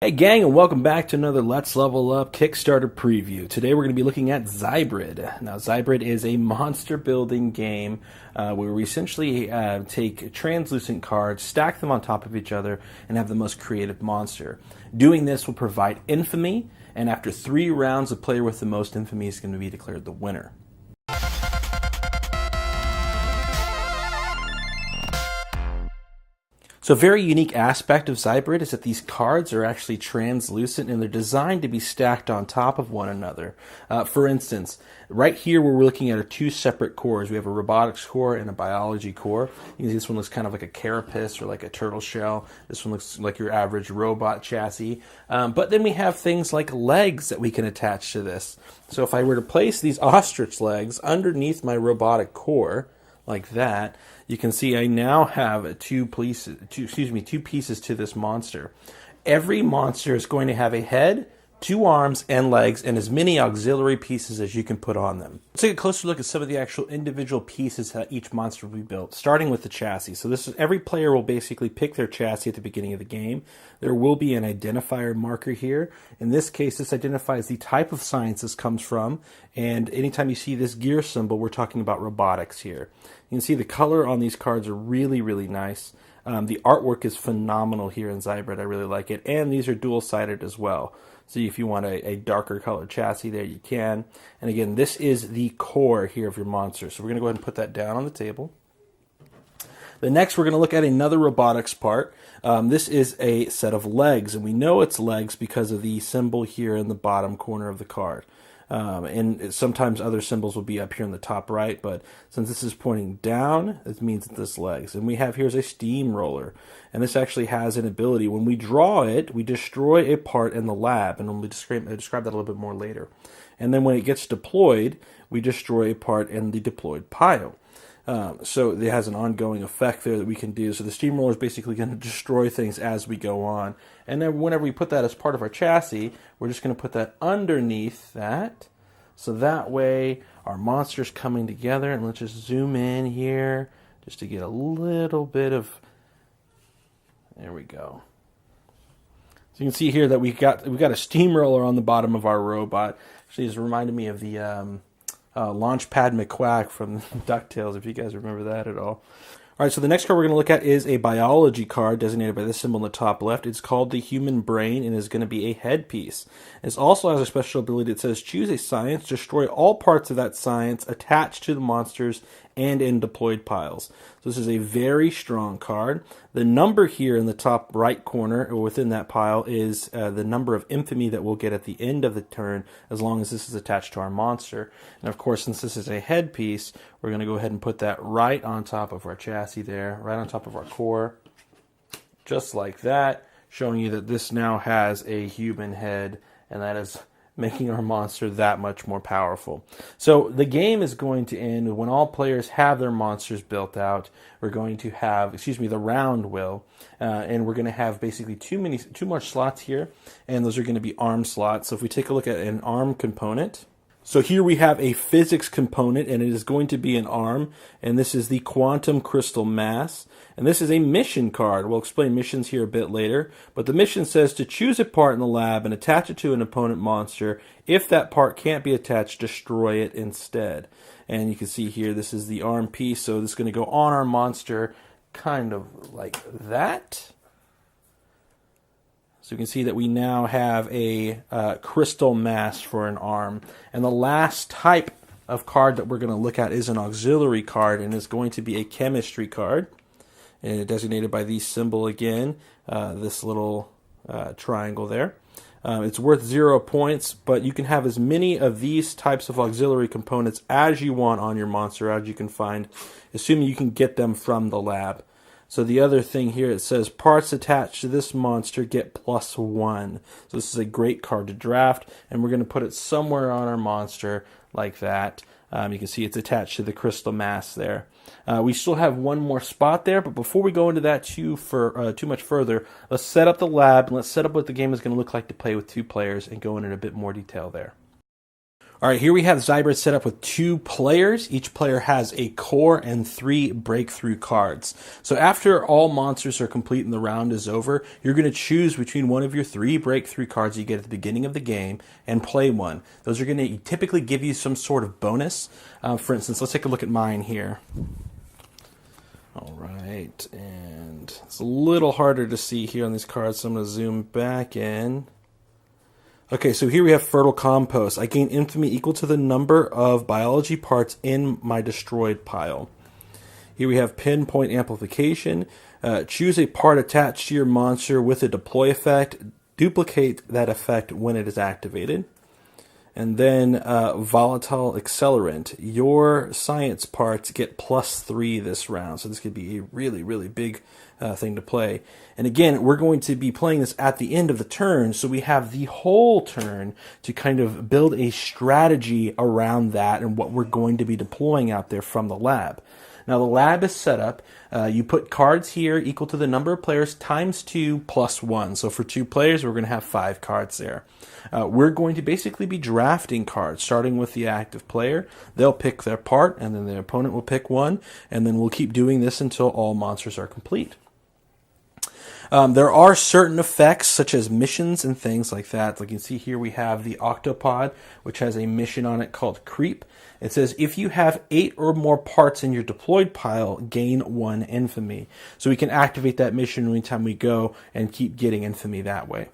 Hey gang, and welcome back to another Let's Level Up Kickstarter preview. Today we're going to be looking at Xybrid. Now Xybrid is a monster building game where we essentially take translucent cards, stack them on top of each other, and have the most creative monster. Doing this will provide infamy, and after 3 rounds, the player with the most infamy is going to be declared the winner. So a very unique aspect of Xybrid is that these cards are actually translucent and they're designed to be stacked on top of one another. For instance, right here where we're looking at are 2 separate cores. We have a robotics core and a biology core. You can see this one looks kind of like a carapace or like a turtle shell. This one looks like your average robot chassis. But then we have things like legs that we can attach to this. So if I were to place these ostrich legs underneath my robotic core, like that, you can see I now have two pieces to this monster. Every monster is going to have a head, 2 arms and legs, and as many auxiliary pieces as you can put on them. Let's take a closer look at some of the actual individual pieces that each monster will be built, starting with the chassis. So every player will basically pick their chassis at the beginning of the game. There will be an identifier marker here. In this case, this identifies the type of science this comes from, and anytime you see this gear symbol, we're talking about robotics here. You can see the color on these cards are really, really nice. The artwork is phenomenal here in Xybrid. I really like it, and these are dual-sided as well. So if you want a darker colored chassis there, you can. And again, this is the core here of your monster. So we're going to go ahead and put that down on the table. The next, we're going to look at another robotics part. This is a set of legs, and we know it's legs because of the symbol here in the bottom corner of the card. And sometimes other symbols will be up here in the top right, but since this is pointing down, it means that this legs. And we have here is a steamroller, and this actually has an ability. When we draw it, we destroy a part in the lab, and we'll describe that a little bit more later. And then when it gets deployed, we destroy a part in the deployed pile. So it has an ongoing effect there that we can do. So the steamroller is basically going to destroy things as we go on. And then whenever we put that as part of our chassis, we're just going to put that underneath that. So that way our monster's coming together. And let's just zoom in here just to get a little bit of... There we go. So you can see here that we got a steamroller on the bottom of our robot. Actually, it's reminded me of the... Launchpad McQuack from DuckTales, if you guys remember that at all. All right, so the next card we're going to look at is a biology card designated by this symbol in the top left. It's called the Human Brain and is going to be a headpiece. It also has a special ability that says choose a science, destroy all parts of that science attached to the monsters and in deployed piles. So this is a very strong card. The number here in the top right corner or within that pile is the number of infamy that we'll get at the end of the turn as long as this is attached to our monster. And of course, since this is a headpiece, we're going to go ahead and put that right on top of our chassis there, right on top of our core, just like that, showing you that this now has a human head, and that is making our monster that much more powerful. So the game is going to end when all players have their monsters built out. We're going to have, the round will, and we're going to have basically too much slots here, and those are going to be arm slots. So if we take a look at an arm component, so here we have a physics component, and it is going to be an arm, and this is the quantum crystal mass. And this is a mission card. We'll explain missions here a bit later, but the mission says to choose a part in the lab and attach it to an opponent monster. If that part can't be attached, destroy it instead. And you can see here, this is the arm piece, so this is going to go on our monster kind of like that. So you can see that we now have a crystal mass for an arm. And the last type of card that we're going to look at is an auxiliary card, and it's going to be a chemistry card. And it's designated by the symbol again, this little triangle there. It's worth 0 points, but you can have as many of these types of auxiliary components as you want on your monster, as you can find, assuming you can get them from the lab. So the other thing here, it says parts attached to this monster get +1. So this is a great card to draft, and we're going to put it somewhere on our monster like that. You can see it's attached to the crystal mass there. We still have one more spot there, but before we go into that too much further, let's set up the lab, and let's set up what the game is going to look like to play with 2 players and go into a bit more detail there. All right, here we have Xybrid set up with 2 players. Each player has a core and 3 breakthrough cards. So after all monsters are complete and the round is over, you're going to choose between one of your 3 breakthrough cards you get at the beginning of the game and play one. Those are going to typically give you some sort of bonus. For instance, let's take a look at mine here. All right, and it's a little harder to see here on these cards, so I'm going to zoom back in. Okay, so here we have Fertile Compost. I gain infamy equal to the number of biology parts in my destroyed pile. Here we have Pinpoint Amplification. Choose a part attached to your monster with a deploy effect. Duplicate that effect when it is activated. And then Volatile Accelerant. Your science parts get +3 this round, so this could be a really, really big thing to play. And again, we're going to be playing this at the end of the turn, so we have the whole turn to kind of build a strategy around that and what we're going to be deploying out there from the lab. Now the lab is set up. You put cards here equal to the number of players times 2 plus 1. So for 2 players, we're going to have 5 cards there. We're going to basically be drafting cards, starting with the active player. They'll pick their part, and then the opponent will pick one, and then we'll keep doing this until all monsters are complete. There are certain effects, such as missions and things like that. Like you can see here, we have the Octopod, which has a mission on it called Creep. It says, if you have 8 or more parts in your deployed pile, gain 1 infamy. So we can activate that mission anytime we go and keep getting infamy that way.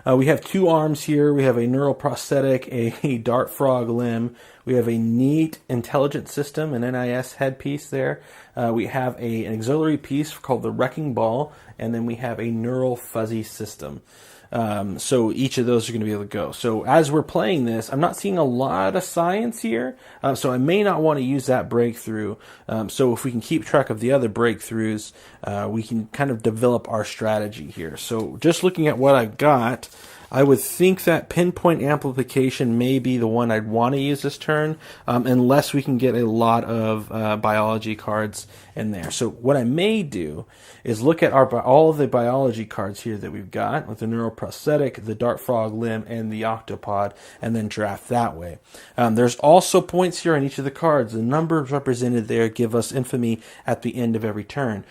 We have 2 arms here. We have a neural prosthetic, a dart frog limb. We have a neat intelligent system, an NIS headpiece there. We have an auxiliary piece called the wrecking ball, and then we have a neural fuzzy system. So each of those are going to be able to go. So as we're playing this, I'm not seeing a lot of science here, so I may not want to use that breakthrough. So if we can keep track of the other breakthroughs, we can kind of develop our strategy here. So just looking at what I've got, I would think that Pinpoint Amplification may be the one I'd want to use this turn, unless we can get a lot of biology cards in there. So what I may do is look at all of the biology cards here that we've got, with the neuroprosthetic, the dart frog limb, and the octopod, and then draft that way. There's also points here on each of the cards. The numbers represented there give us infamy at the end of every turn.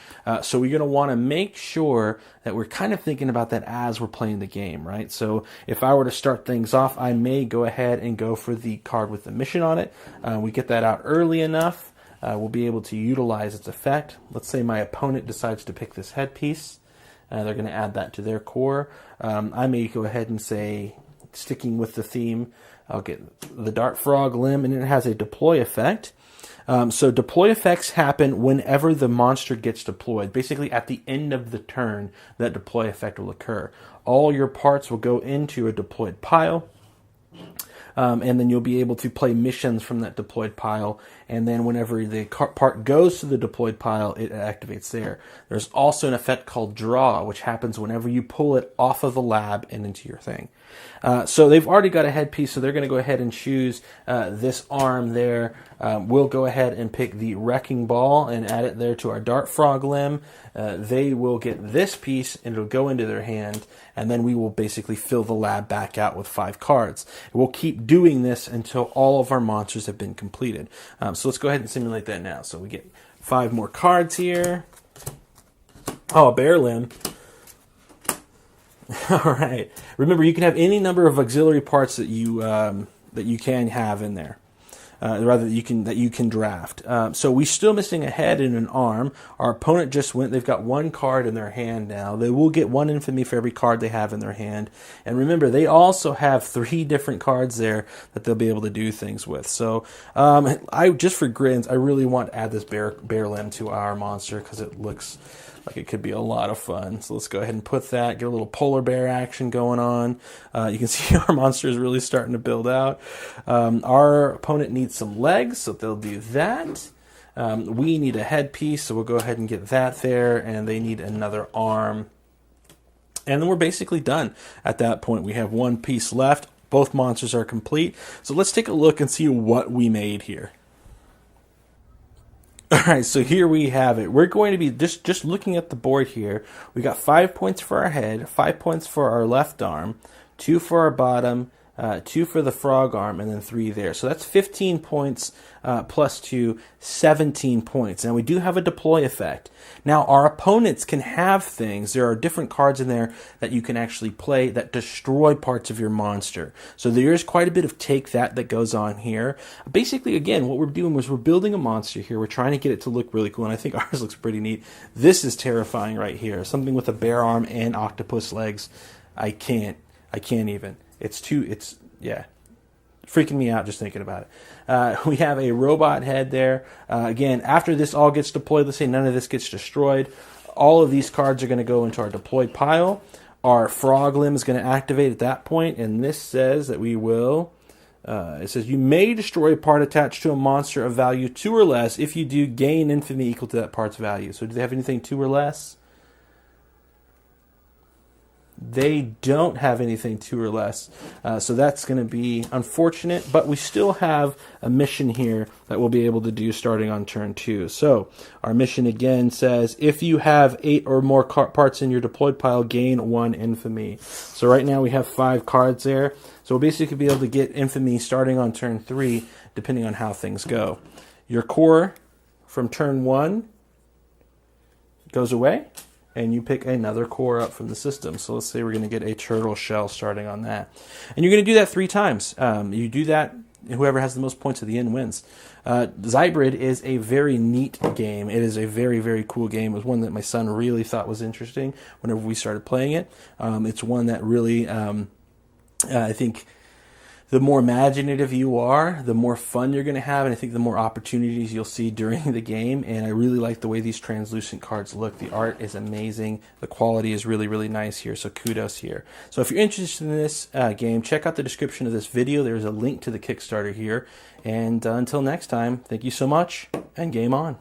So we're going to want to make sure that we're kind of thinking about that as we're playing the game, right? So if I were to start things off, I may go ahead and go for the card with the mission on it. We get that out early enough, we'll be able to utilize its effect. Let's say my opponent decides to pick this headpiece. They're going to add that to their core. I may go ahead and say, sticking with the theme, I'll get the dart frog limb, and it has a deploy effect. So deploy effects happen whenever the monster gets deployed. Basically, at the end of the turn, that deploy effect will occur. All your parts will go into a deployed pile, and then you'll be able to play missions from that deployed pile. And then whenever the part goes to the deployed pile, it activates there. There's also an effect called Draw, which happens whenever you pull it off of the lab and into your thing. So they've already got a headpiece, so they're going to go ahead and choose this arm there. We'll go ahead and pick the wrecking ball and add it there to our dart frog limb. They will get this piece, and it'll go into their hand, and then we will basically fill the lab back out with 5 cards. We'll keep doing this until all of our monsters have been completed. So let's go ahead and simulate that now. So we get 5 more cards here. Oh, a bear limb. All right. Remember, you can have any number of auxiliary parts that you can have in there. Rather that you can draft. So we're still missing a head and an arm. Our opponent just went. They've got 1 card in their hand now. They will get 1 infamy for every card they have in their hand. And remember, they also have 3 different cards there that they'll be able to do things with. So I just for grins, I really want to add this bear limb to our monster because it looks like it could be a lot of fun. So let's go ahead and put that, get a little polar bear action going on. You can see our monster is really starting to build out. Our opponent needs some legs, so they'll do that. We need a headpiece, so we'll go ahead and get that there, and they need another arm. And then we're basically done. At that point, we have 1 piece left. Both monsters are complete. So let's take a look and see what we made here. All right, so here we have it. We're going to be just looking at the board here. We got 5 points for our head, 5 points for our left arm, 2 for our bottom, 2 for the frog arm, and then 3 there. So that's 15 points plus 2, 17 points. Now we do have a deploy effect. Now our opponents can have things. There are different cards in there that you can actually play that destroy parts of your monster. So there is quite a bit of take that goes on here. Basically, again, what we're doing is we're building a monster here. We're trying to get it to look really cool, and I think ours looks pretty neat. This is terrifying right here. Something with a bear arm and octopus legs. I can't even. It's freaking me out just thinking about it. We have a robot head there. Again, after this all gets deployed, let's say none of this gets destroyed, all of these cards are going to go into our deployed pile. Our frog limb is going to activate at that point, and this says that we will, it says you may destroy a part attached to a monster of value 2 or less. If you do, gain infamy equal to that part's value. So do they have anything 2 or less? They don't have anything 2 or less, so that's going to be unfortunate, but we still have a mission here that we'll be able to do starting on turn 2. So our mission again says, if you have 8 or more parts in your deployed pile, gain 1 infamy. So right now we have 5 cards there, so we'll basically be able to get infamy starting on turn 3, depending on how things go. Your core from turn 1 goes away, and you pick another core up from the system. So let's say we're going to get a turtle shell starting on that. And you're going to do that 3 times. You do that, whoever has the most points at the end wins. Xybrid is a very neat game. It is a very, very cool game. It was one that my son really thought was interesting whenever we started playing it. It's one that really, I think, the more imaginative you are, the more fun you're going to have, and I think the more opportunities you'll see during the game. And I really like the way these translucent cards look. The art is amazing. The quality is really, really nice here, so kudos here. So if you're interested in this game, check out the description of this video. There's a link to the Kickstarter here. And until next time, thank you so much, and game on.